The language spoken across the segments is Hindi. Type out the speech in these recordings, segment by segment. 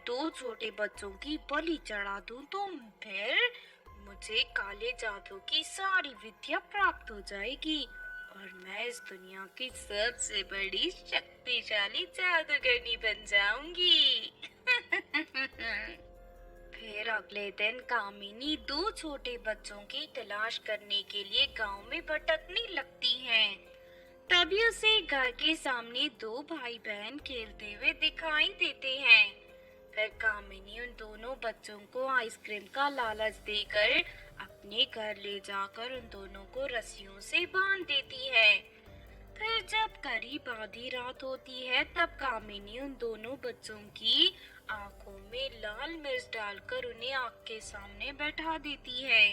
दो छोटे बच्चों की बलि चढ़ा दूं तो फिर मुझे काले जादू की सारी विद्या प्राप्त हो जाएगी और मैं इस दुनिया की सबसे बड़ी शक्तिशाली जादूगरनी बन जाऊंगी। फिर अगले दिन कामिनी दो छोटे बच्चों की तलाश करने के लिए गांव में भटकने लगती है। तभी उसे घर के सामने दो भाई बहन खेलते हुए दिखाई देते हैं। फिर कामिनी उन दोनों बच्चों को आइसक्रीम का लालच देकर अपने घर ले जाकर उन दोनों को रस्सियों से बांध देती है। फिर जब करीब आधी रात होती है तब कामिनी उन दोनों बच्चों की आंखों में लाल मिर्च डालकर उन्हें आग के सामने बैठा देती है।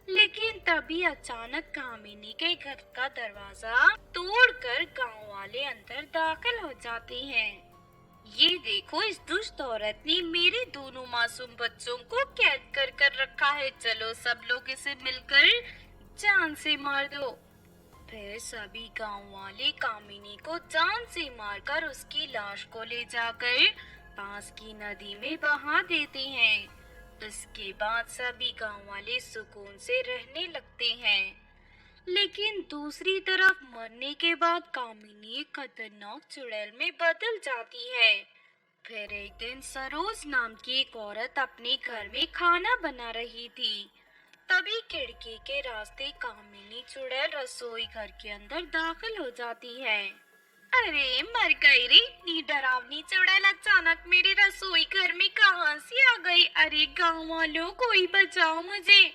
लेकिन तभी अचानक कामिनी के घर का दरवाजा तोड़कर गांव वाले अंदर दाखिल हो जाते हैं। ये देखो, इस दुष्ट औरत ने मेरे दोनों मासूम बच्चों को कैद कर रखा है। चलो सब लोग इसे मिलकर जान से मार दो। फिर सभी गांव वाले कामिनी को जान से मारकर उसकी लाश को ले जाकर पास की नदी में बहा देते हैं। इसके बाद सभी गांव वाले सुकून से रहने लगते हैं। लेकिन दूसरी तरफ मरने के बाद कामिनी एक खतरनाक चुड़ैल में बदल जाती है। फिर एक दिन सरोज नाम की एक औरत अपने घर में खाना बना रही थी। तभी खिड़की के रास्ते कामिनी चुड़ैल रसोई घर के अंदर दाखिल हो जाती है। अरे मर गई रे, इतनी डरावनी चुड़ैल अचानक मेरे रसोई घर में कहां से आ गई? अरे गांव वालों, कोई बचाओ मुझे।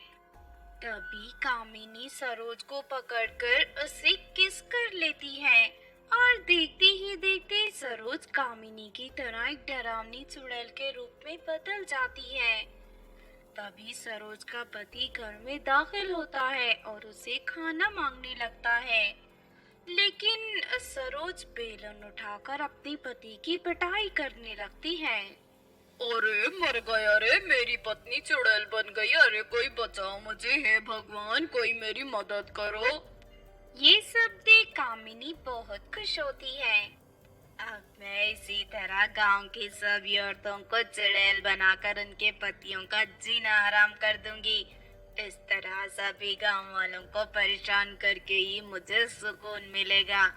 तभी कामिनी सरोज को पकड़कर उसे किस कर लेती है और देखते ही देखते सरोज कामिनी की तरह एक डरावनी चुड़ैल के रूप में बदल जाती है। तभी सरोज का पति घर में दाखिल होता है और उसे खाना मांगने लगता है। लेकिन सरोज बेलन उठाकर अपने पति की पिटाई करने लगती है। अरे मर गया रे, मेरी पत्नी चुड़ैल बन गई। अरे कोई बचाओ मुझे, हे भगवान, कोई मेरी मदद करो। ये सब देख कामिनी बहुत खुश होती है। अब मैं इसी तरह गांव की सभी औरतों को चुड़ैल बनाकर उनके पतियों का जीना हराम कर दूंगी। इस तरह सभी गांव वालों को परेशान करके ही मुझे सुकून मिलेगा।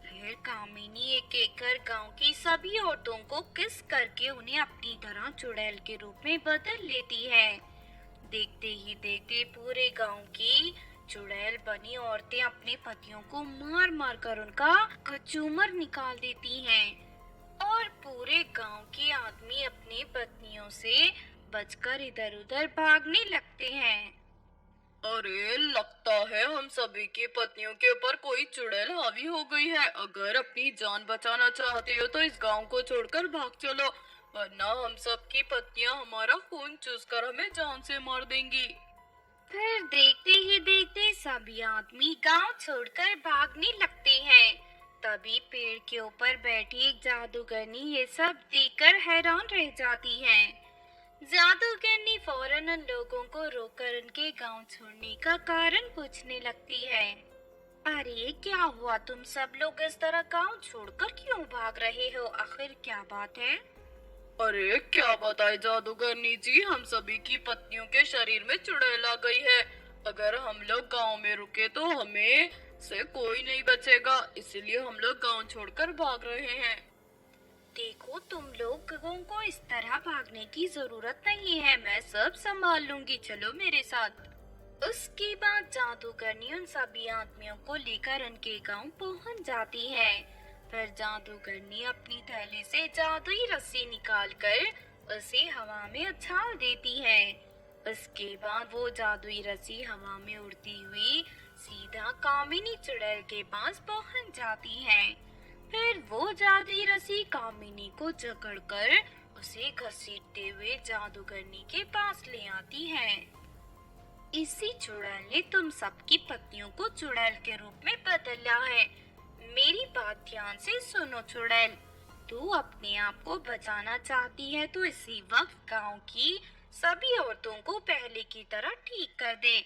फिर कामिनी एक एक कर गांव की सभी औरतों को किस करके उन्हें अपनी तरह चुड़ैल के रूप में बदल लेती है। देखते ही देखते पूरे गांव की चुड़ैल बनी औरतें अपने पतियों को मार मार कर उनका कचूमर निकाल देती हैं और पूरे गांव के आदमी अपनी पत्नियों से बचकर इधर उधर भागने लगते हैं। अरे लगता है हम सभी की पत्नियों के ऊपर कोई चुड़ैल हावी हो गई है। अगर अपनी जान बचाना चाहते हो तो इस गांव को छोड़कर भाग चलो, वरना हम सबकी पत्नियां हमारा खून चूसकर हमें जान से मार देंगी। फिर देखते ही देखते सभी आदमी गांव छोड़कर भागने लगते हैं। तभी पेड़ के ऊपर बैठी एक जादूगरनी ये सब देखकर हैरान रह जाती है। जादूगरनी फौरन उन लोगों को रोककर उनके गांव छोड़ने का कारण पूछने लगती है। अरे क्या हुआ, तुम सब लोग इस तरह गांव छोड़कर क्यों भाग रहे हो? आखिर क्या बात है? अरे क्या बताए जादूगरनी जी, हम सभी की पत्नियों के शरीर में चुड़ैल आ गई है। अगर हम लोग गांव में रुके तो हमें से कोई नहीं बचेगा, इसीलिए हम लोग गांव छोड़कर भाग रहे हैं। देखो, तुम लोगों को इस तरह भागने की जरूरत नहीं है, मैं सब संभाल लूंगी, चलो मेरे साथ। उसके बाद जादूगरनी उन सभी आदमियों को लेकर उनके गांव पहुंच जाती है। फिर जादूगरनी अपनी थैली से जादुई रस्सी निकालकर उसे हवा में उछाल देती है। उसके बाद वो जादुई रस्सी हवा में उड़ती हुई सीधा कामिनी चुड़ैल के पास पहुंच जाती है। फिर वो जादुई रस्सी कामिनी को जकड़कर उसे घसीटते हुए जादूगरनी के पास ले आती है। इसी चुड़ैल ने तुम सबकी पत्नियों को चुड़ैल के रूप में बदला है। मेरी बात ध्यान से सुनो चुड़ैल, तू अपने आप को बचाना चाहती है तो इसी वक्त गांव की सभी औरतों को पहले की तरह ठीक कर दे,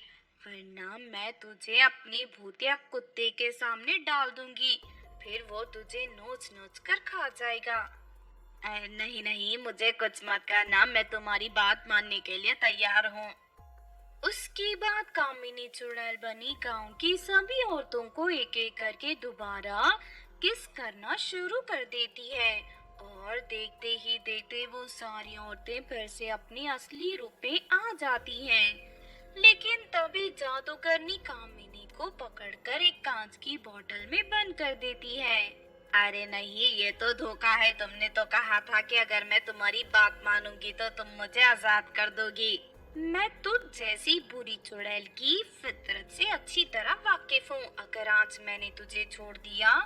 वरना मैं तुझे अपने भूतिया कुत्ते के सामने डाल दूंगी। फिर वो तुझे नोच नोच कर खा जाएगा। नहीं नहीं, मुझे कुछ मत करना, मैं तुम्हारी बात मानने के लिए तैयार हूँ। उसके बाद कामिनी चुड़ैल बनी गांव की सभी औरतों को एक एक करके दोबारा किस करना शुरू कर देती है। और देखते ही देखते वो सारी औरतें फिर से अपनी असली रूप में आ जाती हैं। लेकिन तभी जादूगरनी कामिनी को पकड़कर एक कांच की बोतल में बंद कर देती है। अरे नहीं, ये तो धोखा है। तुमने तो कहा था कि अगर मैं तुम्हारी बात मानूंगी तो तुम मुझे आजाद कर दोगी। मैं तुझ जैसी बुरी चुड़ैल की फितरत से अच्छी तरह वाकिफ हूँ। अगर आज मैंने तुझे छोड़ दिया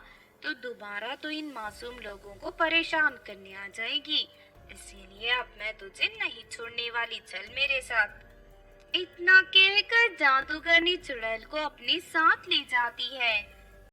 तो दोबारा तो इन मासूम लोगों को परेशान करने आ जाएगी। इसीलिए अब मैं तुझे नहीं छोड़ने वाली, चल मेरे साथ। इतना कहकर जादूगरनी चुड़ैल को अपने साथ ले जाती है।